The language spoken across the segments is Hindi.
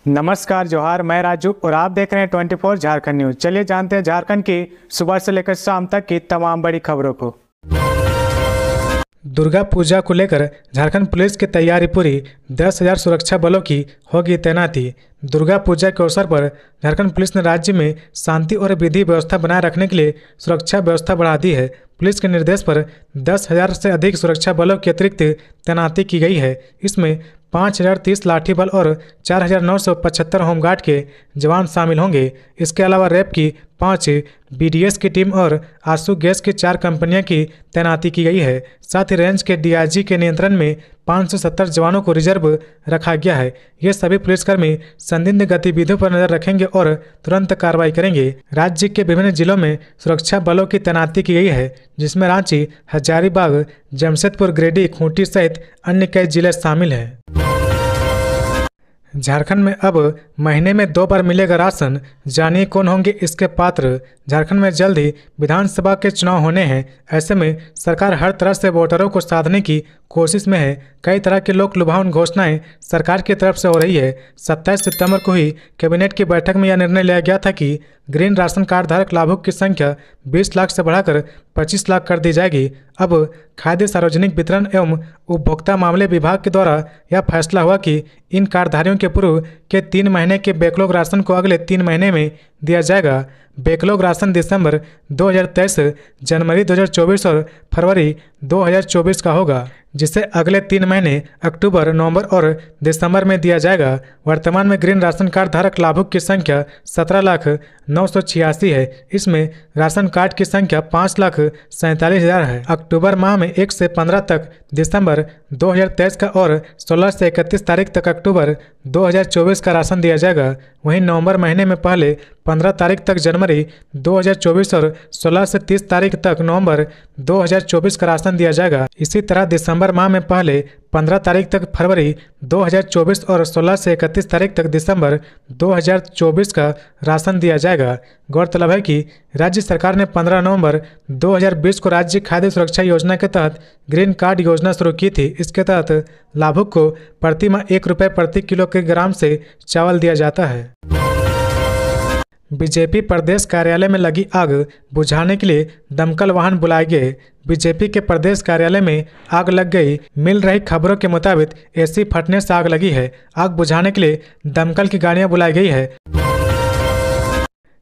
नमस्कार जोहार, मैं राजू और आप देख रहे हैं 24 झारखंड न्यूज। चलिए जानते हैं झारखंड की सुबह से लेकर शाम तक की तमाम बड़ी खबरों को। दुर्गा पूजा को लेकर झारखंड पुलिस की तैयारी पूरी, 10,000 सुरक्षा बलों की होगी तैनाती। दुर्गा पूजा के अवसर पर झारखंड पुलिस ने राज्य में शांति और विधि व्यवस्था बनाए रखने के लिए सुरक्षा व्यवस्था बढ़ा दी है। पुलिस के निर्देश पर 10,000 से अधिक सुरक्षा बलों की अतिरिक्त तैनाती की गई है। इसमें 5,030 लाठी बल और 4,975 होमगार्ड के जवान शामिल होंगे। इसके अलावा रैप की 5 BDS की टीम और आंसू गैस की 4 कंपनियां की तैनाती की गई है। साथ ही रेंज के DIG के नियंत्रण में 570 जवानों को रिजर्व रखा गया है। ये सभी पुलिसकर्मी संदिग्ध गतिविधियों पर नजर रखेंगे और तुरंत कार्रवाई करेंगे। राज्य के विभिन्न जिलों में सुरक्षा बलों की तैनाती की गई है, जिसमें रांची, हजारीबाग, जमशेदपुर, गिरिडीह, खूंटी सहित अन्य कई जिले शामिल हैं। झारखंड में अब महीने में 2 बार मिलेगा राशन, जानिए कौन होंगे इसके पात्र। झारखंड में जल्द ही विधानसभा के चुनाव होने हैं। ऐसे में सरकार हर तरह से वोटरों को साधने की कोशिश में है। कई तरह की लोक लुभावन घोषणाएं सरकार की तरफ से हो रही है। 27 सितंबर को ही कैबिनेट की बैठक में यह निर्णय लिया गया था कि ग्रीन राशन कार्ड धारक लाभुक की संख्या 20 लाख से बढ़ाकर 25 लाख कर दी जाएगी। अब खाद्य सार्वजनिक वितरण एवं उपभोक्ता मामले विभाग के द्वारा यह फैसला हुआ कि इन कार्डधारियों के पूर्व के 3 महीने के बैकलॉग राशन को अगले 3 महीने में दिया जाएगा। बैकलॉग राशन दिसंबर 2023, जनवरी 2024 और फरवरी 2024 का होगा, जिसे अगले 3 महीने अक्टूबर, नवंबर और दिसंबर में दिया जाएगा। वर्तमान में ग्रीन राशन कार्ड धारक लाभुक की संख्या 17,986 है। इसमें राशन कार्ड की संख्या 5,47,000 है। अक्टूबर माह में 1 से 15 तक दिसंबर 2023 का और 16 से 31 तारीख तक अक्टूबर 2024 का राशन दिया जाएगा। वहीं नवंबर महीने में पहले 15 तारीख तक जनवरी 2024 और 16 से 30 तारीख तक नवंबर 2024 का राशन दिया जाएगा। इसी तरह दिसंबर माह में पहले 15 तारीख तक फरवरी 2024 और 16 से 31 तारीख तक दिसंबर 2024 का राशन दिया जाएगा। गौरतलब है कि राज्य सरकार ने 15 नवंबर 2020 को राज्य खाद्य सुरक्षा योजना के तहत ग्रीन कार्ड योजना शुरू की थी। इसके तहत लाभुक को प्रति माह 1 रुपये प्रति किलोग्राम से चावल दिया जाता है। बीजेपी प्रदेश कार्यालय में लगी आग बुझाने के लिए दमकल वाहन बुलाए गए। बीजेपी के प्रदेश कार्यालय में आग लग गई। मिल रही खबरों के मुताबिक AC फटने से आग लगी है। आग बुझाने के लिए दमकल की गाड़ियां बुलाई गई है।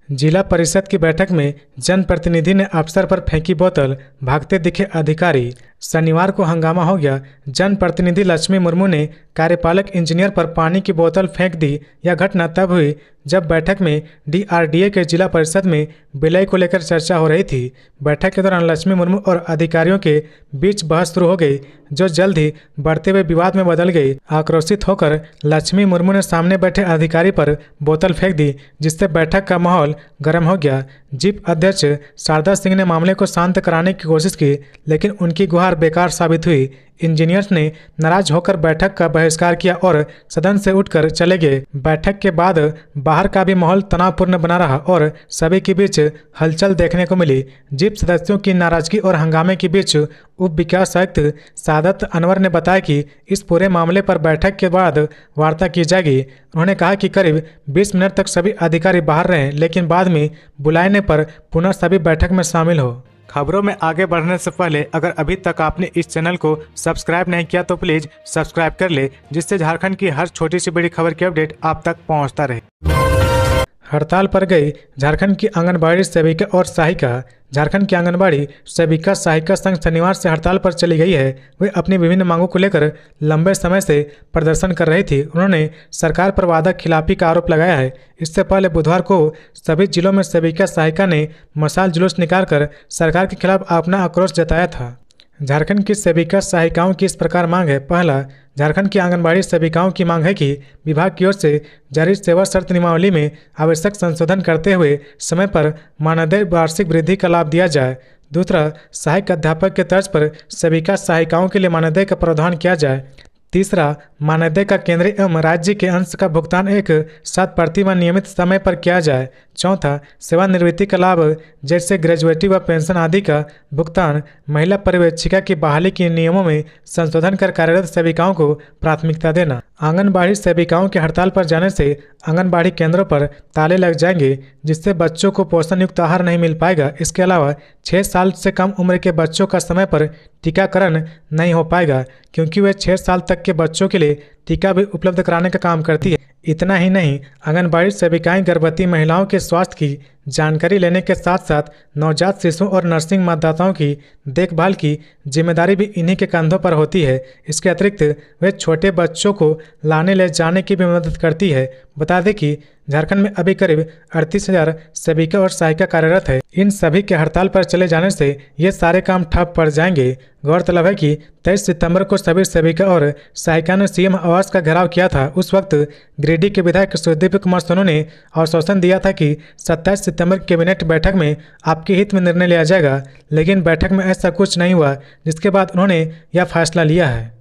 जिला परिषद की बैठक में जनप्रतिनिधि ने अफसर पर फेंकी बोतल, भागते दिखे अधिकारी। शनिवार को हंगामा हो गया। जनप्रतिनिधि लक्ष्मी मुर्मू ने कार्यपालक इंजीनियर पर पानी की बोतल फेंक दी। यह घटना तब हुई जब बैठक में DRDA के जिला परिषद में विलय को लेकर चर्चा हो रही थी। बैठक के दौरान लक्ष्मी मुर्मू और अधिकारियों के बीच बहस शुरू हो गई, जो जल्द ही बढ़ते हुए विवाद में बदल गई। आक्रोशित होकर लक्ष्मी मुर्मू ने सामने बैठे अधिकारी पर बोतल फेंक दी, जिससे बैठक का माहौल गर्म हो गया। जिप अध्यक्ष शारदा सिंह ने मामले को शांत कराने की कोशिश की, लेकिन उनकी गुहार बेकार साबित हुई। इंजीनियर्स ने नाराज होकर बैठक का बहिष्कार किया और सदन से उठकर चले गए। बैठक के बाद बाहर का भी माहौल तनावपूर्ण बना रहा और सभी के बीच हलचल देखने को मिली। जिप सदस्यों की नाराजगी और हंगामे के बीच उप विकास आयुक्त सादत अनवर ने बताया कि इस पूरे मामले पर बैठक के बाद वार्ता की जाएगी। उन्होंने कहा कि करीब 20 मिनट तक सभी अधिकारी बाहर रहे, लेकिन बाद में बुलाने पर पुनः सभी बैठक में शामिल हो। खबरों में आगे बढ़ने से पहले अगर अभी तक आपने इस चैनल को सब्सक्राइब नहीं किया तो प्लीज सब्सक्राइब कर ले, जिससे झारखंड की हर छोटी सी बड़ी खबर की अपडेट आप तक पहुंचता रहे। हड़ताल पर गई झारखंड की आंगनबाड़ी सेविका और सहायिका। झारखंड की आंगनबाड़ी सेविका सहायिका संघ शनिवार से हड़ताल पर चली गई है। वे अपनी विभिन्न मांगों को लेकर लंबे समय से प्रदर्शन कर रही थी। उन्होंने सरकार पर वादा खिलाफी का आरोप लगाया है। इससे पहले बुधवार को सभी जिलों में सेविका सहायिका ने मशाल जुलूस निकालकर सरकार के खिलाफ अपना आक्रोश जताया था। झारखंड की सेविका सहायिकाओं की इस प्रकार मांग है। पहला, झारखंड की आंगनबाड़ी सेविकाओं की मांग है कि विभाग की ओर से जारी सेवा शर्त नियमावली में आवश्यक संशोधन करते हुए समय पर मानदेय वार्षिक वृद्धि का लाभ दिया जाए। दूसरा, सहायक अध्यापक के तर्ज पर सेविका सहायिकाओं के लिए मानदेय का प्रावधान किया जाए। तीसरा, मानदेय का केंद्र एवं राज्य के अंश का भुगतान एक साथ प्रतिमाह नियमित समय पर किया जाए। चौथा, सेवानिवृत्ति का लाभ जैसे ग्रेजुएटी व पेंशन आदि का भुगतान महिला पर्यवेक्षिका की बहाली के नियमों में संशोधन कर कार्यरत सेविकाओं को प्राथमिकता देना। आंगनबाड़ी सेविकाओं के हड़ताल पर जाने से आंगनबाड़ी केंद्रों पर ताले लग जाएंगे, जिससे बच्चों को पोषण युक्त आहार नहीं मिल पाएगा। इसके अलावा 6 साल से कम उम्र के बच्चों का समय पर टीकाकरण नहीं हो पाएगा, क्योंकि वे 6 साल तक के बच्चों के लिए टीका भी उपलब्ध कराने का काम करती है। इतना ही नहीं, आंगनबाड़ी सेविकाएं गर्भवती महिलाओं के स्वास्थ्य की जानकारी लेने के साथ साथ नवजात शिशुओं और नर्सिंग मतदाताओं की देखभाल की जिम्मेदारी भी इन्हीं के कंधों पर होती है। इसके अतिरिक्त वे छोटे बच्चों को लाने ले जाने की भी मदद करती है। बता दें कि झारखंड में अभी करीब 38,000 सेविका और सहायिका कार्यरत है। इन सभी के हड़ताल पर चले जाने से ये सारे काम ठप पड़ जाएंगे। गौरतलब है कि 23 सितंबर को सभी सेविका और सहायिका ने सीएम आवास का घेराव किया था। उस वक्त गिरिडीह के विधायक सुदीप कुमार सोनू ने आश्वासन दिया था कि 27 सितंबर कैबिनेट बैठक में आपके हित में निर्णय लिया जाएगा, लेकिन बैठक में ऐसा कुछ नहीं हुआ, जिसके बाद उन्होंने यह फैसला लिया है।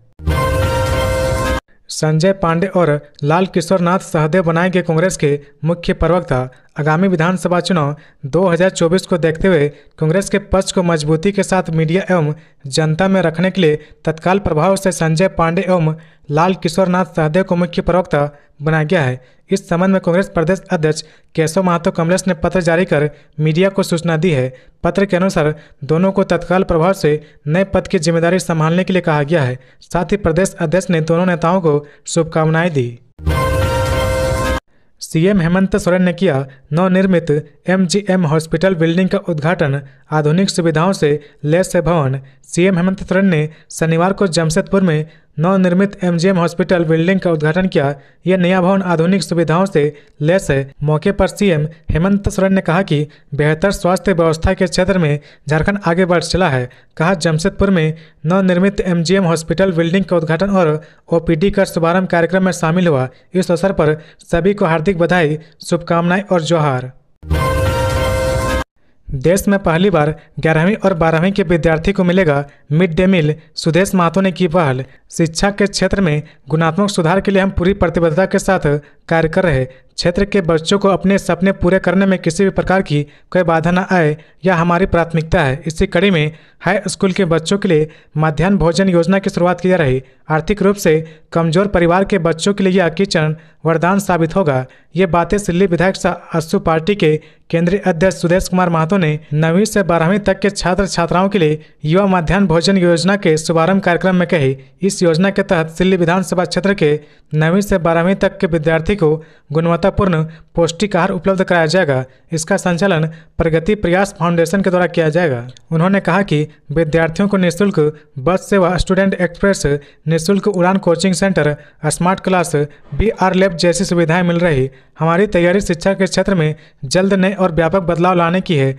संजय पांडे और लाल किशोर नाथ सहदेव बनाए गए कांग्रेस के मुख्य प्रवक्ता। आगामी विधानसभा चुनाव 2024 को देखते हुए कांग्रेस के पक्ष को मजबूती के साथ मीडिया एवं जनता में रखने के लिए तत्काल प्रभाव से संजय पांडे एवं लाल किशोर नाथ सहदेव को मुख्य प्रवक्ता बनाया गया है। इस संबंध में कांग्रेस प्रदेश अध्यक्ष केशव महतो कमलेश ने पत्र जारी कर मीडिया को सूचना दी है। पत्र के अनुसार दोनों को तत्काल प्रभाव से नए पद की जिम्मेदारी संभालने के लिए कहा गया है। साथ ही प्रदेश अध्यक्ष ने दोनों नेताओं को शुभकामनाएं दी। सीएम हेमंत सोरेन ने किया नवनिर्मित एमजीएम हॉस्पिटल बिल्डिंग का उद्घाटन। आधुनिक सुविधाओं से लैस है भवन। सीएम हेमंत सोरेन ने शनिवार को जमशेदपुर में नवनिर्मित एमजीएम हॉस्पिटल बिल्डिंग का उद्घाटन किया। यह नया भवन आधुनिक सुविधाओं से लैस है। मौके पर सीएम हेमंत सोरेन ने कहा कि बेहतर स्वास्थ्य व्यवस्था के क्षेत्र में झारखंड आगे बढ़ चला है। कहा, जमशेदपुर में नवनिर्मित एमजीएम हॉस्पिटल बिल्डिंग का उद्घाटन और ओपीडी का शुभारंभ कार्यक्रम में शामिल हुआ। इस अवसर पर सभी को हार्दिक बधाई, शुभकामनाएं और जोहार। देश में पहली बार 11वीं और 12वीं के विद्यार्थी को मिलेगा mid day meal. Sudesh Mahto ने की पहल। शिक्षा के क्षेत्र में गुणात्मक सुधार के लिए हम पूरी प्रतिबद्धता के साथ कार्य कर रहे। क्षेत्र के बच्चों को अपने सपने पूरे करने में किसी भी प्रकार की कोई बाधा न आए, यह हमारी प्राथमिकता है। इसी कड़ी में हाई स्कूल के बच्चों के लिए मध्याह्न भोजन योजना की शुरुआत की जा रही। आर्थिक रूप से कमजोर परिवार के बच्चों के लिए यह किचन वरदान साबित होगा। ये बातें सिल्ली विधायक आसू पार्टी के केंद्रीय अध्यक्ष सुदेश कुमार महतो ने 9वीं से 12वीं तक के छात्र छात्राओं के लिए युवा मध्याह्न भोजन योजना के शुभारंभ कार्यक्रम में कही। इस योजना के तहत सिल्ली विधानसभा क्षेत्र के 9वीं से 12वीं तक के विद्यार्थी को गुणवत्तापूर्ण पौष्टिक आहार उपलब्ध कराया जाएगा। इसका संचालन प्रगति प्रयास फाउंडेशन के द्वारा किया जाएगा। उन्होंने कहा कि विद्यार्थियों को निःशुल्क बस सेवा, स्टूडेंट एक्सप्रेस, निःशुल्क उड़ान coaching centre, smart class, VR lab जैसी सुविधाएं मिल रही। हमारी तैयारी शिक्षा के क्षेत्र में जल्द नए और व्यापक बदलाव लाने की है।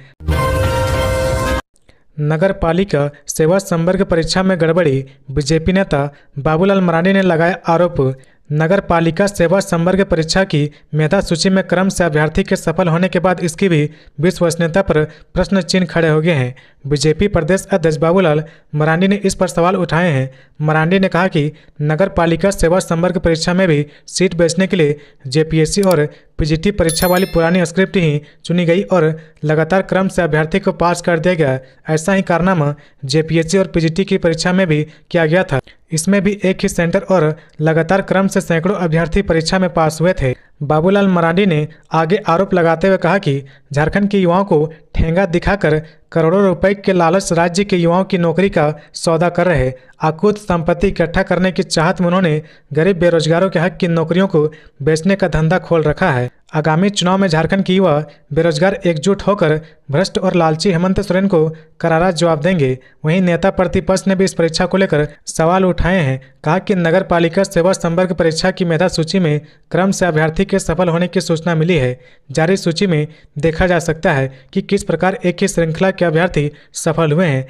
नगर पालिका सेवा संवर्ग परीक्षा में गड़बड़ी। बीजेपी नेता बाबूलाल मरांडी ने लगाया आरोप। नगर पालिका सेवा संवर्ग परीक्षा की मेधा सूची में क्रम से अभ्यर्थी के सफल होने के बाद इसकी भी विश्वसनीयता पर प्रश्न चिन्ह खड़े हो गए हैं। बीजेपी प्रदेश अध्यक्ष बाबूलाल मरांडी ने इस पर सवाल उठाए हैं। मरांडी ने कहा कि नगर पालिका सेवा संवर्ग परीक्षा में भी सीट बेचने के लिए जेपीएससी और पीजीटी परीक्षा वाली पुरानी स्क्रिप्ट ही चुनी गई और लगातार क्रम से अभ्यर्थी को पास कर दिया गया। ऐसा ही कारनामा जेपीएससी और पीजीटी की परीक्षा में भी किया गया था। इसमें भी एक ही सेंटर और लगातार क्रम से सैकड़ों अभ्यर्थी परीक्षा में पास हुए थे। बाबूलाल मरांडी ने आगे आरोप लगाते हुए कहा कि झारखंड के युवाओं को ठेंगा दिखाकर करोड़ों रुपए के लालच राज्य के युवाओं की नौकरी का सौदा कर रहे। अकूत संपत्ति इकट्ठा करने की चाहत में उन्होंने गरीब बेरोजगारों के हक की नौकरियों को बेचने का धंधा खोल रखा है। आगामी चुनाव में झारखंड के युवा बेरोजगार एकजुट होकर भ्रष्ट और लालची हेमंत सोरेन को करारा जवाब देंगे। वहीं नेता प्रतिपक्ष ने भी इस परीक्षा को लेकर सवाल उठाए हैं। कहा कि नगर पालिका सेवा संवर्ग परीक्षा की मेधा सूची में क्रम से अभ्यर्थी के सफल होने की सूचना मिली है। जारी सूची में देखा जा सकता है कि किस प्रकार एक ही श्रृंखला के अभ्यर्थी सफल हुए हैं।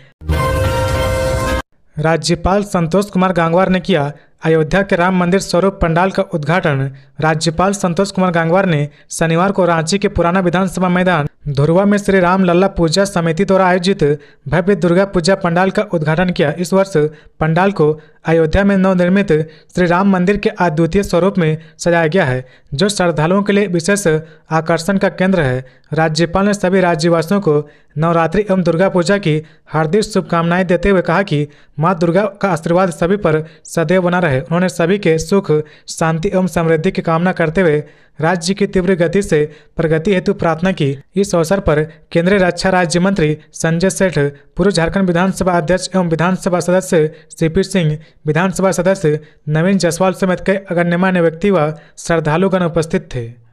राज्यपाल संतोष कुमार गंगवार ने किया अयोध्या के राम मंदिर स्वरूप पंडाल का उद्घाटन। राज्यपाल संतोष कुमार गंगवार ने शनिवार को रांची के पुराना विधानसभा मैदान धुरवा में श्री राम लल्ला पूजा समिति द्वारा आयोजित भव्य दुर्गा पूजा पंडाल का उद्घाटन किया। इस वर्ष पंडाल को अयोध्या में नवनिर्मित श्री राम मंदिर के अद्वितीय स्वरूप में सजाया गया है, जो श्रद्धालुओं के लिए विशेष आकर्षण का केंद्र है। राज्यपाल ने सभी राज्यवासियों को नवरात्रि एवं दुर्गा पूजा की हार्दिक शुभकामनाएं देते हुए कहा कि मां दुर्गा का आशीर्वाद सभी पर सदैव बना रहे। उन्होंने सभी के सुख, शांति एवं समृद्धि की कामना करते हुए राज्य की तीव्र गति से प्रगति हेतु प्रार्थना की। इस अवसर पर केंद्रीय रक्षा राज्य मंत्री संजय सेठ, पूर्व झारखंड विधानसभा अध्यक्ष एवं विधानसभा सदस्य सीपी सिंह, विधानसभा सदस्य नवीन जायसवाल समेत कई गणमान्य व्यक्ति व श्रद्धालुगण उपस्थित थे।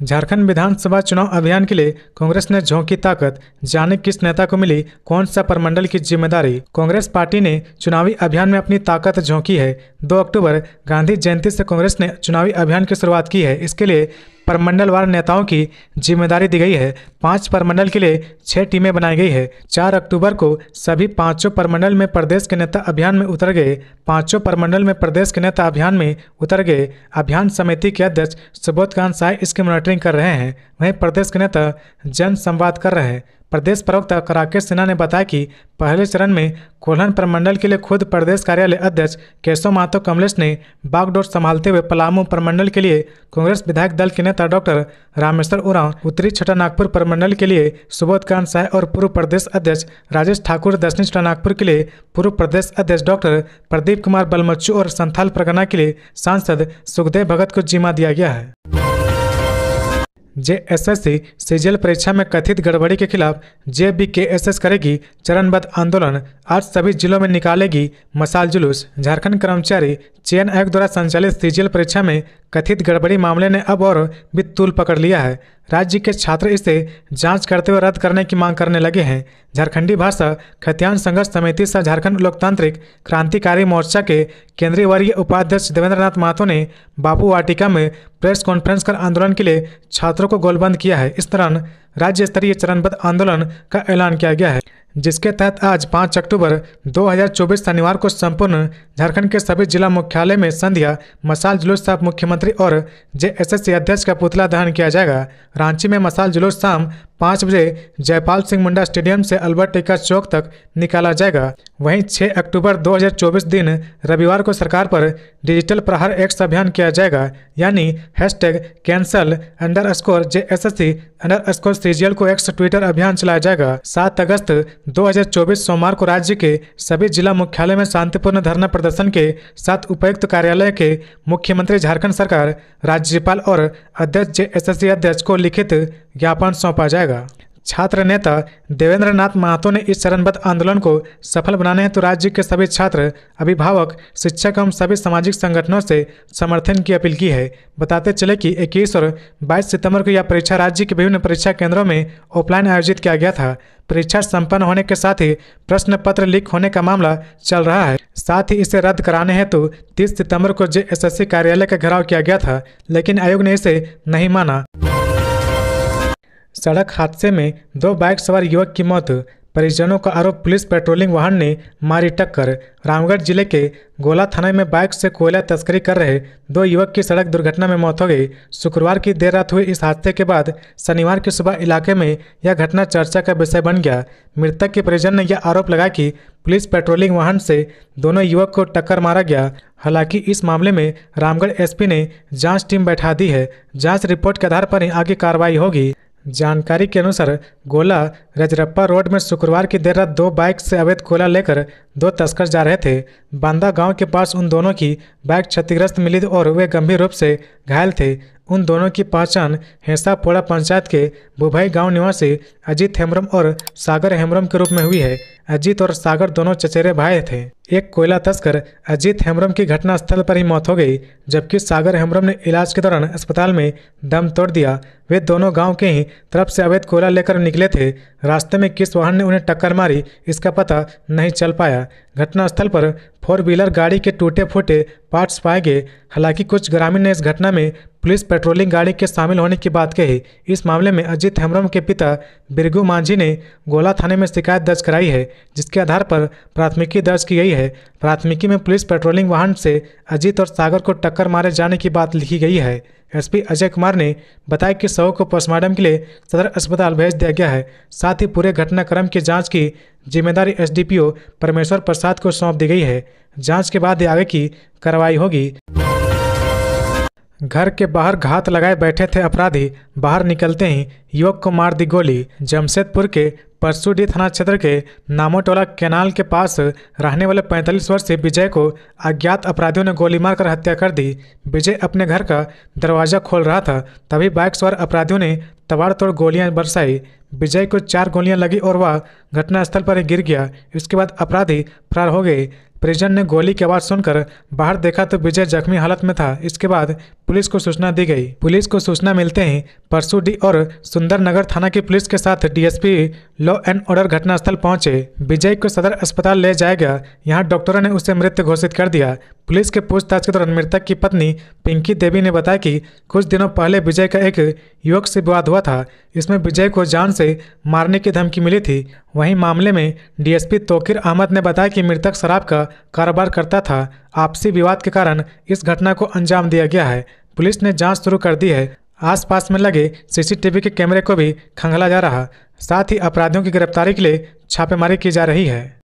झारखंड विधानसभा चुनाव अभियान के लिए कांग्रेस ने झोंकी ताकत, जाने किस नेता को मिली कौन सा प्रमंडल की जिम्मेदारी। कांग्रेस पार्टी ने चुनावी अभियान में अपनी ताकत झोंकी है। 2 अक्टूबर गांधी जयंती से कांग्रेस ने चुनावी अभियान की शुरुआत की है। इसके लिए प्रमंडलवार नेताओं की जिम्मेदारी दी गई है। 5 प्रमंडल के लिए 6 टीमें बनाई गई है। 4 अक्टूबर को सभी 5 प्रमंडल में प्रदेश के नेता अभियान में उतर गए। 5 प्रमंडल में प्रदेश के नेता अभियान में उतर गए। अभियान समिति के अध्यक्ष सुबोध कांत साय इसकी मॉनिटरिंग कर रहे हैं। वहीं प्रदेश के नेता जन संवाद कर रहे हैं। प्रदेश प्रवक्ता राकेश सिन्हा ने बताया कि पहले चरण में कोल्हन प्रमंडल के लिए खुद प्रदेश कार्यालय अध्यक्ष केशव महतो कमलेश ने बागडोर संभालते हुए पलामू प्रमंडल के लिए कांग्रेस विधायक दल के नेता डॉक्टर रामेश्वर उरांव, उत्तरी छोटानागपुर प्रमंडल के लिए सुबोध कांत साय और पूर्व प्रदेश अध्यक्ष राजेश ठाकुर, दक्षिणी छोटानागपुर के लिए पूर्व प्रदेश अध्यक्ष डॉक्टर प्रदीप कुमार बलमच्चू और संथाल परगना के लिए सांसद सुखदेव भगत को जिम्मा दिया गया है। जेएसएससी सीजीएल परीक्षा में कथित गड़बड़ी के खिलाफ जेबीकेएसएस करेगी चरणबद्ध आंदोलन। आज सभी जिलों में निकालेगी मशाल जुलूस। झारखंड कर्मचारी चयन आयोग द्वारा संचालित सीजीएल परीक्षा में कथित गड़बड़ी मामले ने अब और भी तूल पकड़ लिया है। राज्य के छात्र इसे जांच करते हुए रद्द करने की मांग करने लगे हैं। झारखंडी भाषा खतियान संघर्ष समिति सह झारखंड लोकतांत्रिक क्रांतिकारी मोर्चा के केंद्रीय वर्गीय उपाध्यक्ष देवेंद्र नाथ महतो ने बापू वाटिका में प्रेस कॉन्फ्रेंस कर आंदोलन के लिए छात्रों को गोलबंद किया है। इस दौरान राज्य स्तरीय चरणबद्ध आंदोलन का ऐलान किया गया है, जिसके तहत आज 5 अक्टूबर 2024 शनिवार को संपूर्ण झारखंड के सभी जिला मुख्यालय में संध्या मशाल जुलूस साथ मुख्यमंत्री और जेएसएससी अध्यक्ष का पुतला दहन किया जाएगा। रांची में मशाल जुलूस शाम 5 बजे जयपाल सिंह मुंडा स्टेडियम से अल्बर्ट एक्का चौक तक निकाला जाएगा। वहीं 6 अक्टूबर 2024 दिन रविवार को सरकार पर डिजिटल प्रहार एक्स अभियान किया जाएगा, यानी #cancel_JSSC_CGL को एक्स ट्विटर अभियान चलाया जाएगा। 7 अगस्त 2024 सोमवार को राज्य के सभी जिला मुख्यालय में शांतिपूर्ण धरना प्रदर्शन के साथ उपायुक्त कार्यालय के मुख्यमंत्री झारखंड सरकार, राज्यपाल और अध्यक्ष जेएसएससी अध्यक्ष को लिखित ज्ञापन सौंपा जाएगा। छात्र नेता देवेंद्र नाथ महतो ने इस चरणबद्ध आंदोलन को सफल बनाने हेतु राज्य के सभी छात्र, अभिभावक, शिक्षक एवं सभी सामाजिक संगठनों से समर्थन की अपील की है। बताते चले कि 21 और 22 सितंबर को यह परीक्षा राज्य के विभिन्न परीक्षा केंद्रों में ऑफलाइन आयोजित किया गया था। परीक्षा संपन्न होने के साथ ही प्रश्न पत्र लीक होने का मामला चल रहा है। साथ ही इसे रद्द कराने हेतु 30 सितंबर को जेएसएससी कार्यालय का घेराव किया गया था, लेकिन आयोग ने इसे नहीं माना। सड़क हादसे में 2 बाइक सवार युवक की मौत, परिजनों का आरोप पुलिस पेट्रोलिंग वाहन ने मारी टक्कर। रामगढ़ जिले के गोला थाना में बाइक से कोयला तस्करी कर रहे 2 युवक की सड़क दुर्घटना में मौत हो गई। शुक्रवार की देर रात हुई इस हादसे के बाद शनिवार की सुबह इलाके में यह घटना चर्चा का विषय बन गया। मृतक के परिजन ने यह आरोप लगाया कि पुलिस पेट्रोलिंग वाहन से दोनों युवक को टक्कर मारा गया। हालांकि इस मामले में रामगढ़ एसपी ने जांच टीम बैठा दी है। जांच रिपोर्ट के आधार पर ही आगे कार्रवाई होगी। जानकारी के अनुसार गोला रजरप्पा रोड में शुक्रवार की देर रात 2 बाइक से अवैध कोयला लेकर 2 तस्कर जा रहे थे। बांदा गांव के पास उन दोनों की बाइक क्षतिग्रस्त मिली और वे गंभीर रूप से घायल थे। उन दोनों की पहचान हेसापोड़ा पंचायत के बुभाई गांव निवासी अजीत हेम्ब्रम और सागर हेम्ब्रम के रूप में हुई है। अजीत और सागर दोनों चचेरे भाई थे। एक कोयला तस्कर अजीत हेम्ब्रम की घटनास्थल पर ही मौत हो गई, जबकि सागर हेम्ब्रम ने इलाज के दौरान अस्पताल में दम तोड़ दिया। वे दोनों गांव के ही तरफ से अवैध कोयला लेकर निकले थे। रास्ते में किस वाहन ने उन्हें टक्कर मारी इसका पता नहीं चल पाया। घटनास्थल पर 4 व्हीलर गाड़ी के टूटे फूटे पार्ट्स पाए गए। हालांकि कुछ ग्रामीण ने इस घटना में पुलिस पेट्रोलिंग गाड़ी के शामिल होने की बात कही। इस मामले में अजीत हेम्ब्रम के पिता बिरगू मांझी ने गोला थाने में शिकायत दर्ज कराई है, जिसके आधार पर प्राथमिकी दर्ज की गई है। प्राथमिकी में पुलिस पेट्रोलिंग वाहन से अजीत और सागर को टक्कर मारे जाने की बात लिखी गई है। एसपी अजय कुमार ने बताया कि शव को पोस्टमार्टम के लिए सदर अस्पताल भेज दिया गया है। साथ ही पूरे घटनाक्रम की जांच की जिम्मेदारी एसडीपीओ परमेश्वर प्रसाद को सौंप दी गई है। जांच के बाद आगे की कार्रवाई होगी। घर के बाहर घात लगाए बैठे थे अपराधी, बाहर निकलते ही युवक को मार दी गोली। जमशेदपुर के परसूडी थाना क्षेत्र के नामोटोला कैनाल के पास रहने वाले 45 वर्षीय विजय को अज्ञात अपराधियों ने गोली मारकर हत्या कर दी। विजय अपने घर का दरवाजा खोल रहा था, तभी बाइक सवार अपराधियों ने तबाड़तोड़ गोलियां बरसाई। विजय को 4 गोलियां लगी और वह घटनास्थल पर ही गिर गया। इसके बाद अपराधी फरार हो गए। परिजन ने गोली की आवाज़ सुनकर बाहर देखा तो विजय जख्मी हालत में था। इसके बाद पुलिस को सूचना दी गई। पुलिस को सूचना मिलते ही परसूडी और सुंदरनगर थाना की पुलिस के साथ डीएसपी लॉ एंड ऑर्डर घटनास्थल पहुंचे। विजय को सदर अस्पताल ले जाया गया। यहां डॉक्टरों ने उसे मृत घोषित कर दिया। पुलिस के पूछताछ के दौरान मृतक की पत्नी पिंकी देवी ने बताया कि कुछ दिनों पहले विजय का एक युवक से विवाद हुआ था। इसमें विजय को जान से मारने की धमकी मिली थी। वहीं मामले में डीएसपी तोकीर अहमद ने बताया कि मृतक शराब का कारोबार करता था। आपसी विवाद के कारण इस घटना को अंजाम दिया गया है। पुलिस ने जांच शुरू कर दी है। आसपास में लगे सीसीटीवी के कैमरे को भी खंगाला जा रहा। साथ ही अपराधियों की गिरफ्तारी के लिए छापेमारी की जा रही है।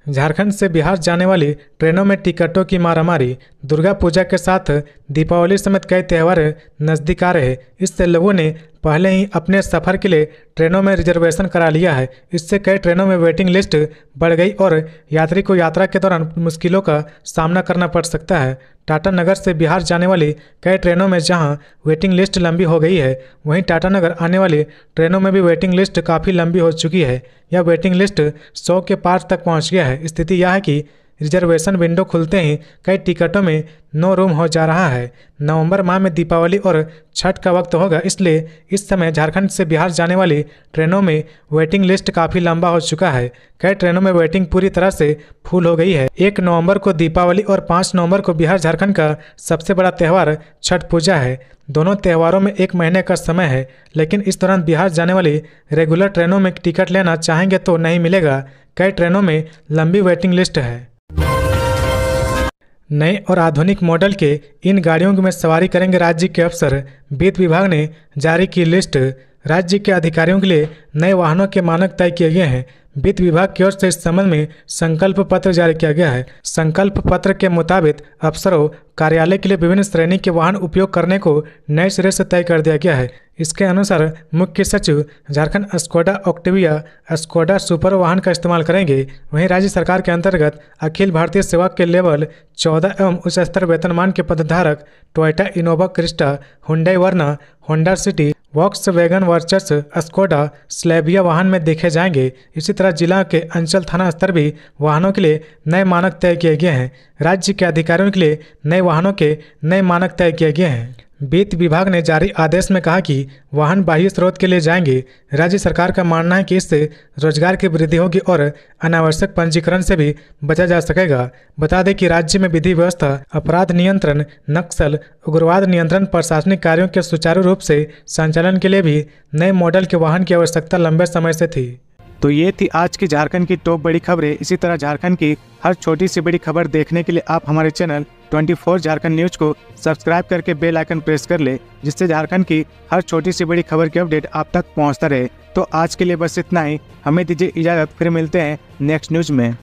झारखंड से बिहार जाने वाली ट्रेनों में टिकटों की मारामारी। दुर्गा पूजा के साथ दीपावली समेत कई त्यौहार नज़दीक आ रहे, इससे लोगों ने पहले ही अपने सफ़र के लिए ट्रेनों में रिजर्वेशन करा लिया है। इससे कई ट्रेनों में वेटिंग लिस्ट बढ़ गई और यात्री को यात्रा के दौरान मुश्किलों का सामना करना पड़ सकता है। टाटानगर से बिहार जाने वाली कई ट्रेनों में जहां वेटिंग लिस्ट लंबी हो गई है, वहीं टाटानगर आने वाली ट्रेनों में भी वेटिंग लिस्ट काफ़ी लंबी हो चुकी है। यह वेटिंग लिस्ट 100 के पार तक पहुंच गया है। स्थिति यह है कि रिजर्वेशन विंडो खुलते ही कई टिकटों में नो रूम हो जा रहा है। नवंबर माह में दीपावली और छठ का वक्त होगा, इसलिए इस समय झारखंड से बिहार जाने वाली ट्रेनों में वेटिंग लिस्ट काफ़ी लंबा हो चुका है। कई ट्रेनों में वेटिंग पूरी तरह से फुल हो गई है। 1 नवंबर को दीपावली और 5 नवंबर को बिहार झारखंड का सबसे बड़ा त्यौहार छठ पूजा है। दोनों त्योहारों में 1 महीने का समय है, लेकिन इस दौरान बिहार जाने वाली रेगुलर ट्रेनों में टिकट लेना चाहेंगे तो नहीं मिलेगा। कई ट्रेनों में लंबी वेटिंग लिस्ट है। नए और आधुनिक मॉडल के इन गाड़ियों में सवारी करेंगे राज्य के अफसर। वित्त विभाग ने जारी की लिस्ट। राज्य के अधिकारियों के लिए नए वाहनों के मानक तय किए गए हैं। वित्त विभाग की ओर से इस संबंध में संकल्प पत्र जारी किया गया है। संकल्प पत्र के मुताबिक अफसरों कार्यालय के लिए विभिन्न श्रेणी के वाहन उपयोग करने को नए सिरे से तय कर दिया गया है। इसके अनुसार मुख्य सचिव Jharkhand Skoda Octavia, Skoda super वाहन का इस्तेमाल करेंगे। वहीं राज्य सरकार के अंतर्गत अखिल भारतीय सेवा के लेवल 14 एवं उच्च स्तर वेतनमान के पदधारक Toyota Innova Crysta, Hyundai Verna, Honda City, Volkswagen Virtus, Skoda Slavia वाहन में देखे जाएंगे। इसी तरह जिला के अंचल थाना स्तर भी वाहनों के लिए नए मानक तय किए गए हैं। राज्य के अधिकारियों के लिए नए वाहनों के नए मानक तय किए गए हैं। वित्त विभाग ने जारी आदेश में कहा कि वाहन बाह्य स्रोत के लिए जाएंगे। राज्य सरकार का मानना है कि इससे रोजगार की वृद्धि होगी और अनावश्यक पंजीकरण से भी बचा जा सकेगा। बता दें कि राज्य में विधि व्यवस्था, अपराध नियंत्रण, नक्सल, उग्रवाद नियंत्रण, प्रशासनिक कार्यों के सुचारू रूप से संचालन के लिए भी नए मॉडल के वाहन की आवश्यकता लंबे समय से थी। तो ये थी आज की झारखंड की टॉप बड़ी खबरें। इसी तरह झारखंड की हर छोटी सी बड़ी खबर देखने के लिए आप हमारे चैनल 24 झारखंड न्यूज को सब्सक्राइब करके बेल आइकन प्रेस कर ले, जिससे झारखंड की हर छोटी सी बड़ी खबर की अपडेट आप तक पहुंचता रहे। तो आज के लिए बस इतना ही। हमें दीजिए इजाजत, फिर मिलते हैं नेक्स्ट न्यूज में।